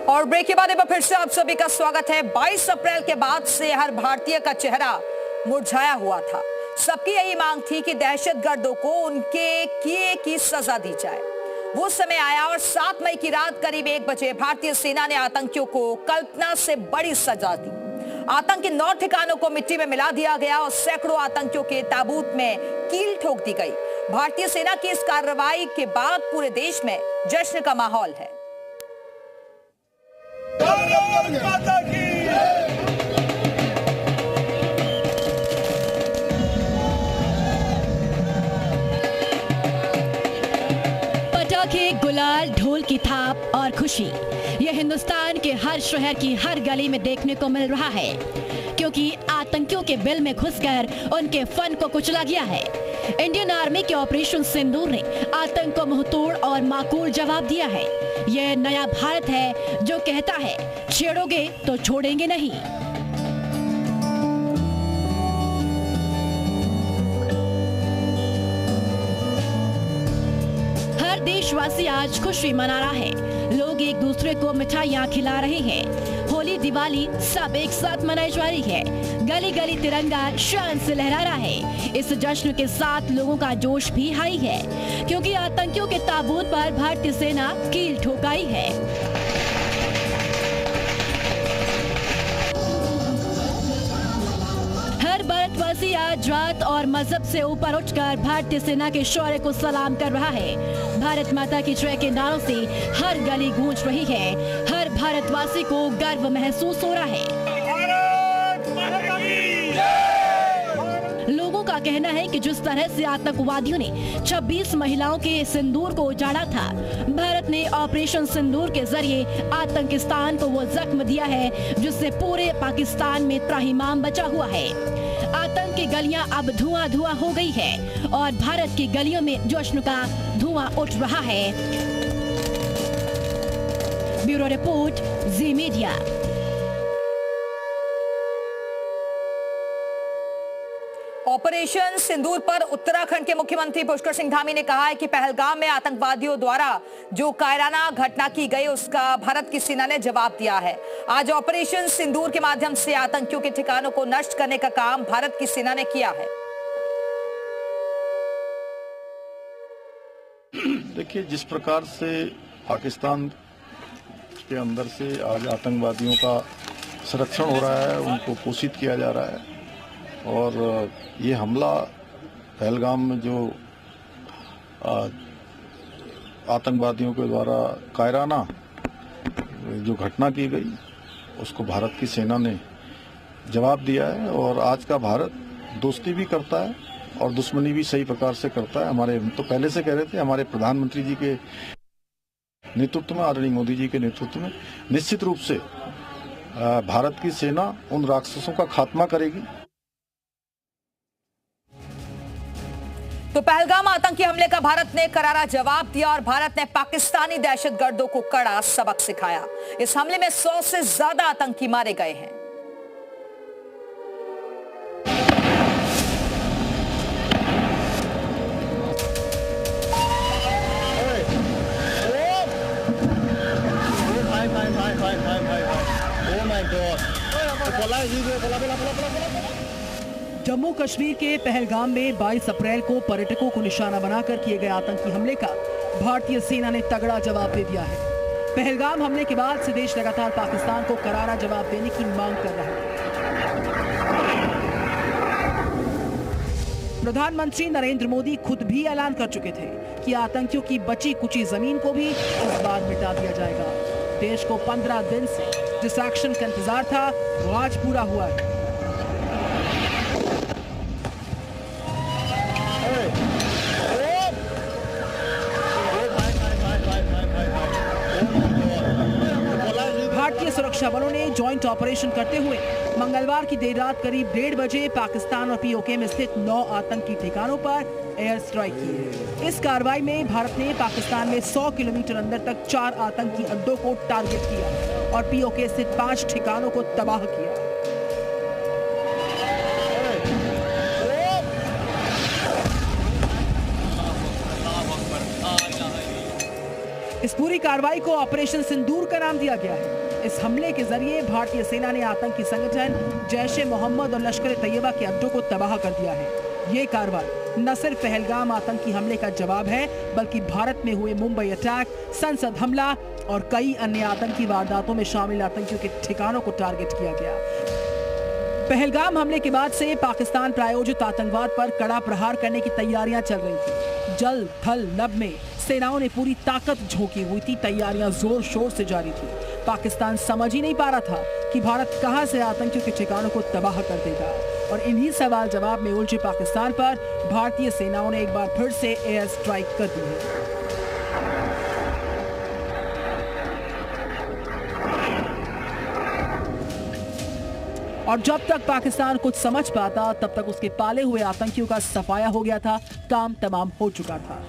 और ब्रेक के बाद एक बार फिर से आप सभी का स्वागत है। 22 अप्रैल के बाद से हर भारतीय का चेहरा मुरझाया हुआ था। सबकी यही मांग थी कि दहशतगर्दों को उनके किए की सजा दी जाए। वो समय आया और 7 मई की रात करीब 1 बजे भारतीय सेना ने आतंकियों को कल्पना से बड़ी सजा दी। आतंकी 9 ठिकानों को मिट्टी में मिला दिया गया और सैकड़ों आतंकियों के ताबूत में कील ठोक दी गई। भारतीय सेना की इस कार्रवाई के बाद पूरे देश में जश्न का माहौल है। पटाखे, गुलाल, ढोल की थाप और खुशी यह हिंदुस्तान के हर शहर की हर गली में देखने को मिल रहा है, क्योंकि आतंकियों के बिल में घुसकर उनके फन को कुचला गया है। इंडियन आर्मी के ऑपरेशन सिंदूर ने आतंक को मुंहतोड़ और माकूल जवाब दिया है। यह नया भारत है जो कहता है छेड़ोगे तो छोड़ेंगे नहीं। हर देशवासी आज खुशी मना रहा है। लोग एक दूसरे को मिठाइयाँ खिला रहे हैं। होली, दिवाली सब एक साथ मनाई जा रही है। गली गली तिरंगा शान से लहरा रहा है। इस जश्न के साथ लोगों का जोश भी हाई है, क्योंकि आतंकियों के ताबूत पर भारतीय सेना कील ठोकाई है। हर भारतवासी आज जात और मजहब से ऊपर उठकर भारतीय सेना के शौर्य को सलाम कर रहा है। भारत माता की जय के नारों से हर गली गूंज रही है। हर भारतवासी को गर्व महसूस हो रहा है। लोगों का कहना है कि जिस तरह से आतंकवादियों ने 26 महिलाओं के सिंदूर को उजाड़ा था, भारत ने ऑपरेशन सिंदूर के जरिए आतंकिस्तान को वो जख्म दिया है जिससे पूरे पाकिस्तान में त्राहिमाम बचा हुआ है। आतंक की गलियां अब धुआं धुआं हो गई है और भारत की गलियों में जश्न का धुआं उठ रहा है। ब्यूरो रिपोर्ट, जी मीडिया। ऑपरेशन सिंदूर पर उत्तराखंड के मुख्यमंत्री पुष्कर सिंह धामी ने कहा है कि पहलगाम में आतंकवादियों द्वारा जो कायराना घटना की गई उसका भारत की सेना ने जवाब दिया है। आज ऑपरेशन सिंदूर के माध्यम से आतंकियों के ठिकानों को नष्ट करने का काम भारत की सेना ने किया है। देखिए, जिस प्रकार से पाकिस्तान के अंदर से आज आतंकवादियों का संरक्षण हो रहा है, उनको पोषित किया जा रहा है, और ये हमला पहलगाम में जो आतंकवादियों के द्वारा कायराना जो घटना की गई उसको भारत की सेना ने जवाब दिया है। और आज का भारत दोस्ती भी करता है और दुश्मनी भी सही प्रकार से करता है। हमारे तो पहले से कह रहे थे, हमारे प्रधानमंत्री जी के नेतृत्व में, आदरणीय मोदी जी के नेतृत्व में निश्चित रूप से भारत की सेना उन राक्षसों का खात्मा करेगी। तो पहलगाम आतंकी हमले का भारत ने करारा जवाब दिया और भारत ने पाकिस्तानी दहशतगर्दों को कड़ा सबक सिखाया। इस हमले में 100 से ज्यादा आतंकी मारे गए हैं। जम्मू कश्मीर के पहलगाम में 22 अप्रैल को पर्यटकों को निशाना बनाकर किए गए आतंकी हमले का भारतीय सेना ने तगड़ा जवाब दे दिया है। पहलगाम हमले के बाद से देश लगातार पाकिस्तान को करारा जवाब देने की मांग कर रहा है। प्रधानमंत्री नरेंद्र मोदी खुद भी ऐलान कर चुके थे कि आतंकियों की बची कुची जमीन को भी इस बार मिटा दिया जाएगा। देश को 15 दिन से जिस एक्शन का इंतजार था वो आज पूरा हुआ है। भारतीय सुरक्षा बलों ने जॉइंट ऑपरेशन करते हुए मंगलवार की देर रात करीब 1:30 बजे पाकिस्तान और पीओके में स्थित 9 आतंकी ठिकानों पर एयर स्ट्राइक की। इस कार्रवाई में भारत ने पाकिस्तान में 100 किलोमीटर अंदर तक 4 आतंकी अड्डों को टारगेट किया और पीओके स्थित 5 ठिकानों को तबाह किया। इस पूरी कार्रवाई को ऑपरेशन सिंदूर का नाम दिया गया है। इस हमले के जरिए भारतीय सेना ने आतंकी संगठन जैश ए मोहम्मद और लश्कर तैयबा के अड्डों को तबाह कर दिया है। ये कार्रवाई न सिर्फ पहलगाम आतंकी हमले का जवाब है, बल्कि भारत में हुए मुंबई अटैक, संसद हमला और कई अन्य आतंकी वारदातों में शामिल आतंकियों के ठिकानों को टारगेट किया गया। पहलगाम हमले के बाद से पाकिस्तान प्रायोजित आतंकवाद पर कड़ा प्रहार करने की तैयारियां चल रही थी। जल, थल, नभ में सेनाओं ने पूरी ताकत झोंकी हुई थी। तैयारियां जोर शोर से जारी थी। पाकिस्तान समझ ही नहीं पा रहा था कि भारत कहां से आतंकियों के ठिकानों को तबाह कर देगा। और इन्हीं सवाल जवाब में उलझे पाकिस्तान पर भारतीय सेनाओं ने एक बार फिर से एयर स्ट्राइक कर दी है। और जब तक पाकिस्तान कुछ समझ पाता, तब तक उसके पाले हुए आतंकियों का सफाया हो गया था। काम तमाम हो चुका था।